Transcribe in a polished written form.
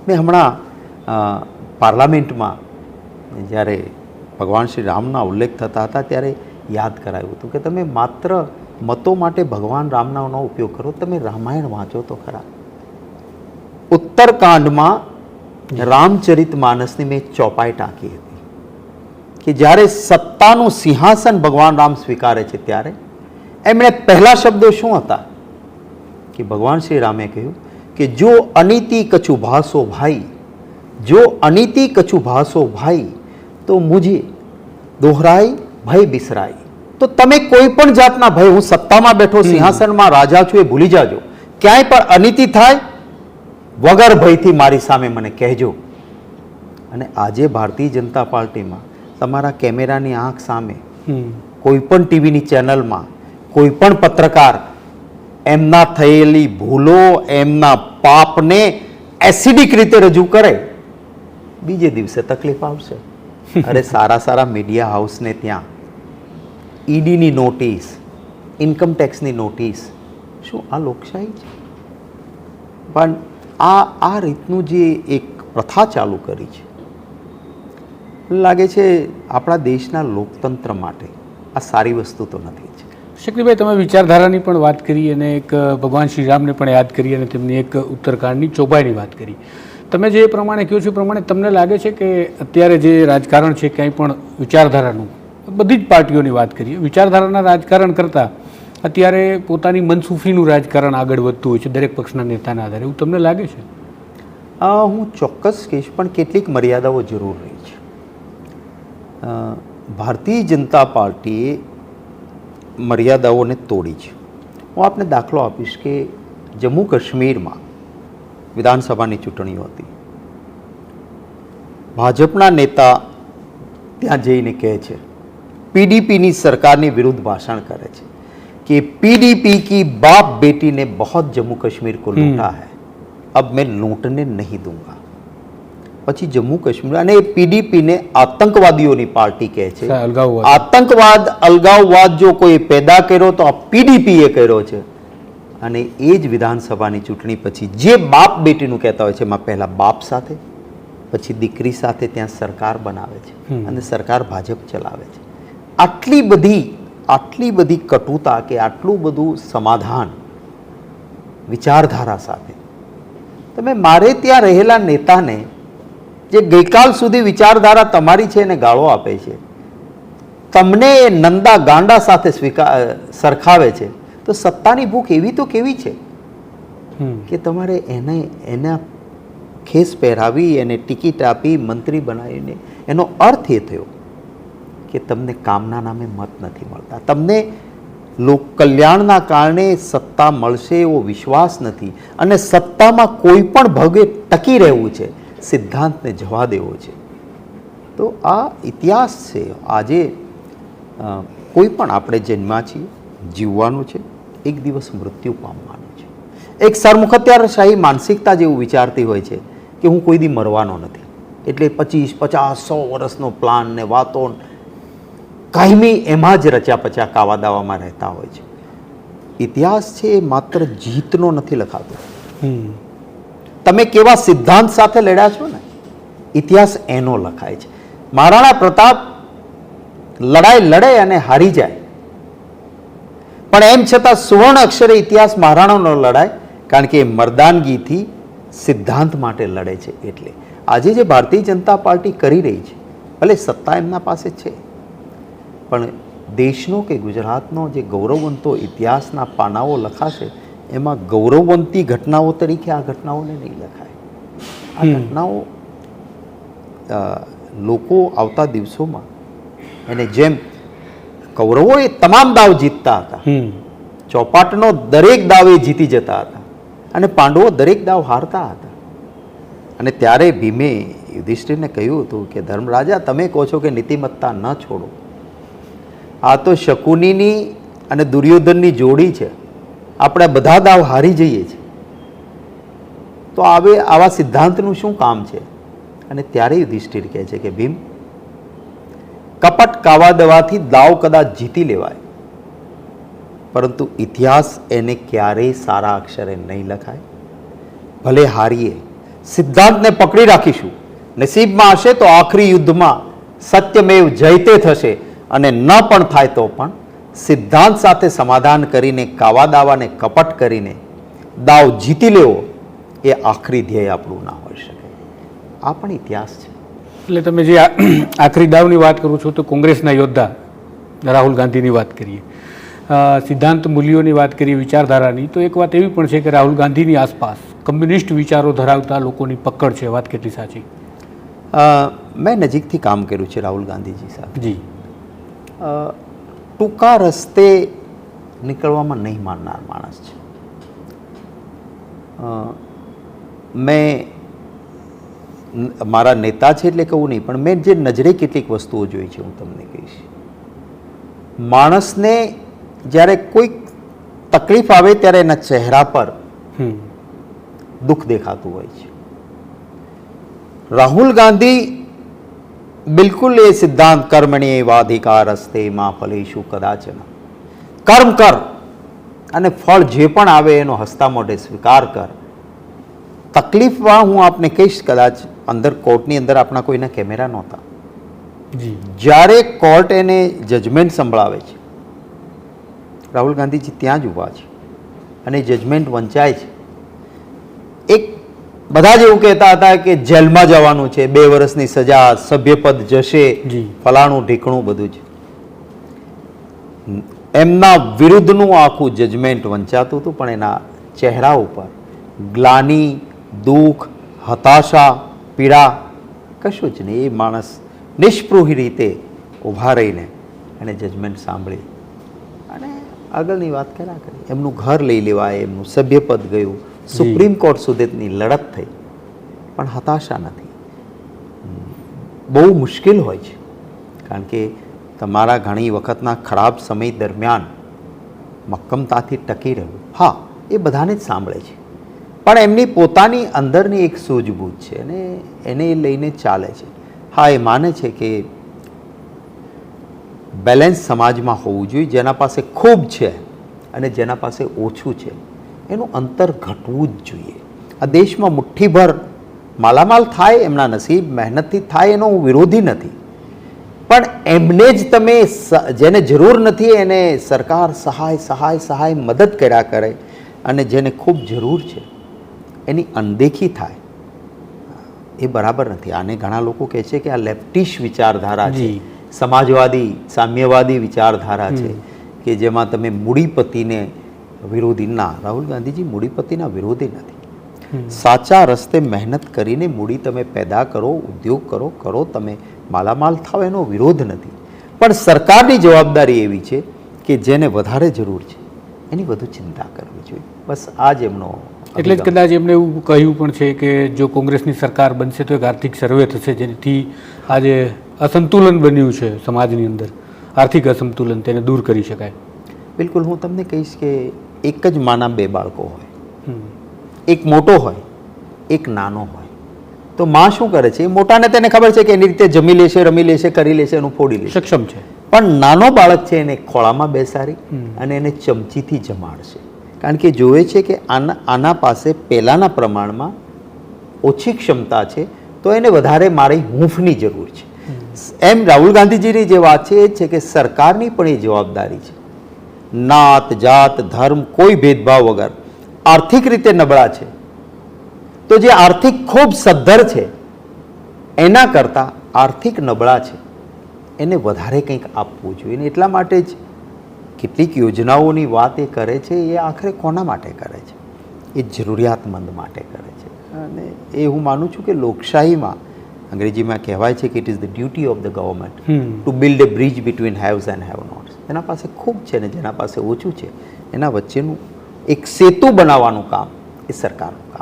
મેં હમણાં પાર્લામેન્ટમાં જ્યારે ભગવાન શ્રી રામના ઉલ્લેખ થતા હતા ત્યારે યાદ કરાવ્યું હતું કે તમે માત્ર મતો માટે ભગવાન રામનો ઉપયોગ કરો, તમે રામાયણ વાંચો તો ખરા. ઉત્તરકાંડમાં રામચરિત માનસની મેં ચોપાઈ ટાંકી હતી કે જ્યારે સત્તાનું સિંહાસન ભગવાન રામ સ્વીકારે છે ત્યારે એમણે પહેલા શબ્દો શું હતા કે ભગવાન શ્રી રામે કહ્યું કે જો અનિતિ કछु ભાસો ભાઈ, જો અનિતિ કछु ભાસો ભાઈ તો મુझे દોહરાઈ ભય બિસરાઈ. તો તમે કોઈ પણ જાતના ભય, હું સત્તામાં બેઠો સિંહાસનમાં રાજા છું એ ભૂલી જાજો. ક્યાંય પણ અનિતિ થાય વગર ભયથી મારી સામે મને કહેજો. અને આજે ભારતીય જનતા પાર્ટીમાં તમારા કેમેરાની આંખ સામે કોઈ પણ ટીવીની ચેનલમાં કોઈ પણ પત્રકાર એમના થયેલી ભૂલો, એમના પાપને એસિડિક રીતે રજૂ કરે, બીજે દિવસે તકલીફ આવશે. અરે સારા સારા મીડિયા હાઉસને ત્યાં ઈડીની નોટિસ, ઇન્કમટેક્સની નોટિસ, શું આ લોકશાહી છે? પણ આ રીતનું જે એક પ્રથા ચાલુ કરી છે, લાગે છે આપણા દેશના લોકતંત્ર માટે આ સારી વસ્તુ તો નથી જ. શક્તિભાઈ, તમે વિચારધારાની પણ વાત કરી અને એક ભગવાન શ્રી રામને પણ યાદ કરી અને તેમની એક ઉત્તરકાંડની ચોપાઈની વાત કરી. તમે જે પ્રમાણે કહો છો એ પ્રમાણે તમને લાગે છે કે અત્યારે જે રાજકારણ છે ક્યાંય પણ વિચારધારાનું, બધી જ પાર્ટીઓની વાત કરીએ, વિચારધારાના રાજકારણ કરતાં અત્યારે પોતાની મનસુફીનું રાજકારણ આગળ વધતું હોય છે દરેક પક્ષના નેતાના આધારે, એવું તમને લાગે છે? હું ચોક્કસ કહીશ, પણ કેટલીક મર્યાદાઓ જરૂર રહી છે. ભારતીય જનતા પાર્ટીએ મર્યાદાઓને તોડી છે. હું આપને દાખલો આપીશ કે જમ્મુ કાશ્મીરમાં વિધાનસભાની ચૂંટણીઓ હતી. ભાજપના નેતા ત્યાં જઈને કહે છે, પીડીપીની સરકારની વિરુદ્ધ ભાષણ કરે છે कि पीडीपी की बाप बेटी ने बहुत जम्मू कश्मीर को लूटा है, अब मैं लूटने नहीं दूंगा. પછી જમ્મુ કાશ્મીર અને પીડીપીને આતંકવાદીઓની પાર્ટી કહે છે. આતંકવાદ, અલગાવવાદ જો કોઈ પેદા કર્યો તો આ પીડીપીએ કર્યો છે. અને એ જ વિધાનસભાની ચૂંટણી પછી જે બાપ બેટીનું કહેતા હોય છે, એમાં પહેલા બાપ સાથે પછી દીકરી સાથે ત્યાં સરકાર બનાવે છે અને સરકાર ભાજપ ચલાવે છે. આટલી બધી કટુતા કે આટલું બધું સમાધાન વિચારધારા સાથે તમે મારે ત્યાં રહેલા નેતાને જે ગઈકાલ સુધી વિચારધારા તમારી છે એને ગાળો આપે છે, તમને એ નંદા ગાંડા સાથે સરખાવે છે, તો સત્તાની ભૂખ એવી તો કેવી છે કે તમારે એના ખેસ પહેરાવી, એને ટિકિટ આપી, મંત્રી બનાવીને. એનો અર્થ એ થયો કે તમને કામના નામે મત નથી મળતા, તમને લોક કલ્યાણના કારણે સત્તા મળશે એવો વિશ્વાસ નથી, અને સત્તામાં કોઈ પણ ભગે ટકી રહેવું છે, સિદ્ધાંતને જવા દેવો છે. તો આ ઇતિહાસ છે. આજે કોઈ પણ આપણે જન્મ્યા છીએ, જીવવાનું છે, એક દિવસ મૃત્યુ પામવાનું છે. એક સરમુખત્યારશાહી માનસિકતા જેવું વિચારતી હોય છે કે હું કોઈ દી મરવાનો નથી, એટલે 25, 50, 100 વર્ષનો પ્લાન ને વાતો કાયમી એમાં જ રચ્યા પચ્યા કાવા દાવામાં રહેતા હોય છે. ઇતિહાસ છે એ માત્ર જીતનો નથી લખાતો, તમે કેવા સિદ્ધાંત સાથે લડ્યા છો ને, ઇતિહાસ એનો લખાય છે. મહારાણા પ્રતાપ લડાઈ લડે અને હારી જાય, પણ એમ છતાં સુવર્ણ અક્ષરે ઇતિહાસ મહારાણાનો લડાય, કારણ કે એ મર્દાનગીથી સિદ્ધાંત માટે લડે છે. એટલે આજે જે ભારતીય જનતા પાર્ટી કરી રહી છે, ભલે સત્તા એમના પાસે છે, પણ દેશનો કે ગુજરાતનો જે ગૌરવવંતો ઇતિહાસના પાનાઓ લખાશે એમાં ગૌરવવંતી ઘટનાઓ તરીકે આ ઘટનાઓને નહીં લખાય. આ ઘટનાઓ લોકો આવતા દિવસોમાં એને જેમ કૌરવો એ તમામ દાવ જીતતા હતા, ચોપાટનો દરેક દાવ એ જીતી જતા હતા, અને પાંડવો દરેક દાવ હારતા હતા. અને ત્યારે ભીમે યુધિષ્ઠિરને કહ્યું હતું કે ધર્મરાજા, તમે કહો છો કે નીતિમત્તા ન છોડો, આ તો શકુનીની અને દુર્યોધનની જોડી છે, આપણે બધા દાવ હારી જઈએ છીએ, તો આવા સિદ્ધાંતનું શું કામ છે? અને ત્યારે યુધિષ્ઠિર કહે છે કે ભીમ, કપટ કાવા દવાથી દાવ કદાચ જીતી લેવાય, પરંતુ ઇતિહાસ એને ક્યારેય સારા અક્ષરે નહીં લખાય. ભલે હારીએ, સિદ્ધાંતને પકડી રાખીશું, નસીબમાં હશે તો આખરી યુદ્ધમાં સત્યમેવ જયતે થશે, અને ન પણ થાય તો પણ સિદ્ધાંત સાથે સમાધાન કરીને, કાવા દાવાને કપટ કરીને દાવ જીતી લેવો એ આખરી ધ્યેય આપણું ના હોઈ શકે. આ પણ ઇતિહાસ છે. એટલે તમે જે આખરી દાવની વાત કરો છો તો કોંગ્રેસના યોદ્ધા રાહુલ ગાંધીની વાત કરીએ, સિદ્ધાંત મૂલ્યોની વાત કરીએ, વિચારધારાની, તો એક વાત એવી પણ છે કે રાહુલ ગાંધીની આસપાસ કમ્યુનિસ્ટ વિચારો ધરાવતા લોકોની પકડ છે. વાત કેટલી સાચી? મેં નજીકથી કામ કર્યું છે રાહુલ ગાંધીજી સાથે. જી. ટૂંકા રસ્તે નીકળવામાં નહીં માનનાર માણસ છે. મેં મારા નેતા છે એટલે કહું નહીં, પણ મેં જે નજરે કેટલીક વસ્તુઓ જોઈ છે હું તમને કહીશ. માણસને જ્યારે કોઈક તકલીફ આવે ત્યારે એના ચહેરા પર દુઃખ દેખાતું હોય છે. રાહુલ ગાંધી બિલકુલ એ સિદ્ધાંત કર્મણ્યે વાધિકાર હસ્તે માં ફલેષુ કદાચન, કર્મ કર અને ફળ જે પણ આવે એનો હસતા મોઢે સ્વીકાર કર. તકલીફમાં હું આપને કહીશ, કદાચ અંદર કોર્ટની અંદર આપણા કોઈના કેમેરા નહોતા. જ્યારે કોર્ટ એને જજમેન્ટ સંભળાવે છે, રાહુલ ગાંધીજી ત્યાં જ ઊભા છે અને જજમેન્ટ વંચાય છે. એક બધા જ એવું કહેતા હતા કે જેલમાં જવાનું છે, 2 વર્ષની સજા, સભ્યપદ જશે, ફલાણું ઢીકણું બધું જ. એમના વિરુદ્ધનું આખું જજમેન્ટ વંચાતું હતું, પણ એના ચહેરા ઉપર ગ્લાની, દુઃખ, હતાશા, પીડા કશું જ નહીં. એ માણસ નિષ્પૃહી રીતે ઊભા રહીને એને જજમેન્ટ સાંભળી અને આગળની વાત કર્યા કરી. એમનું ઘર લઈ લેવાય, એમનું સભ્યપદ ગયું, સુપ્રીમ કોર્ટ સુધીની લડત થઈ, પણ હતાશા નથી. બહુ મુશ્કેલ હોય છે, કારણ કે તમારા ઘણી વખતના ખરાબ સમય દરમિયાન મક્કમતાથી ટકી રહ્યું. હા, એ બધાને જ સાંભળે છે, પણ એમની પોતાની અંદરની એક સૂઝબૂઝ છે અને એને એ લઈને ચાલે છે. હા, એ માને છે કે બેલેન્સ સમાજમાં હોવું જોઈએ. જેના પાસે ખૂબ છે અને જેના પાસે ઓછું છે એનું અંતર ઘટવું જ જોઈએ. આ દેશમાં મુઠ્ઠીભર માલામાલ થાય, એમના નસીબ મહેનતથી થાય, એનો હું વિરોધી નથી, પણ એમને જ તમે જેને જરૂર નથી એને સરકાર સહાય સહાય સહાય મદદ કર્યા કરે અને જેને ખૂબ જરૂર છે એની અનદેખી થાય, એ બરાબર નથી. આને ઘણા લોકો કહે છે કે આ લેફ્ટિશ વિચારધારા છે, સમાજવાદી સામ્યવાદી વિચારધારા છે, કે જેમાં તમે મૂડીપતિને વિરોધી. ના, રાહુલ ગાંધીજી મૂડીપતિના વિરોધી નથી. સાચા રસ્તે મહેનત કરીને મૂડી તમે પેદા કરો, ઉદ્યોગ કરો, તમે માલામાલ થાવ, એનો વિરોધ નથી. પણ સરકારની જવાબદારી એવી છે કે જેને વધારે જરૂર છે એની વધુ ચિંતા કરવી જોઈએ. બસ આ જ એમનો. એટલે જ કદાચ એમણે એવું કહ્યું પણ છે કે જો કોંગ્રેસની સરકાર બનશે તો એક આર્થિક સર્વે થશે, જેથી આજે અસંતુલન બન્યું છે સમાજની અંદર, આર્થિક અસંતુલન, તેને દૂર કરી શકાય. બિલકુલ. હું તમને કહીશ કે એક જ માના 2 બાળકો હોય, એક મોટો હોય, એક નાનો હોય, તો માં શું કરે છે? એ મોટાને તેને ખબર છે કે એની રીતે જમી લેશે, રમી લેશે, કરી લેશે, એનું ફોડી લેશે, સક્ષમ છે. પણ નાનો બાળક છે એને ખોળામાં બેસાડી અને એને ચમચીથી જમાડશે, કારણ કે જોવે છે કે આના પાસે પહેલાંના પ્રમાણમાં ઓછી ક્ષમતા છે, તો એને વધારે મારી હૂંફની જરૂર છે. એમ રાહુલ ગાંધીજીની જે વાત છે એ છે કે સરકારની પણ એ જવાબદારી છે, નાત જાત ધર્મ કોઈ ભેદભાવ વગર આર્થિક રીતે નબળા છે તો જે આર્થિક ખૂબ સદ્ધર છે એના કરતાં આર્થિક નબળા છે એને વધારે કંઈક આપવું જોઈએ. એટલા માટે જ કેટલીક યોજનાઓની વાત એ કરે છે, એ આખરે કોના માટે કરે છે? એ જરૂરિયાતમંદ માટે કરે છે. અને એ હું માનું છું કે લોકશાહીમાં અંગ્રેજીમાં કહેવાય છે કે it is the duty of the government to build a bridge between haves and have nots. જેના પાસે ખૂબ છે ને જેના પાસે ઓછું છે એના વચ્ચેનું એક સેતુ બનાવવાનું કામ એ સરકારનું કામ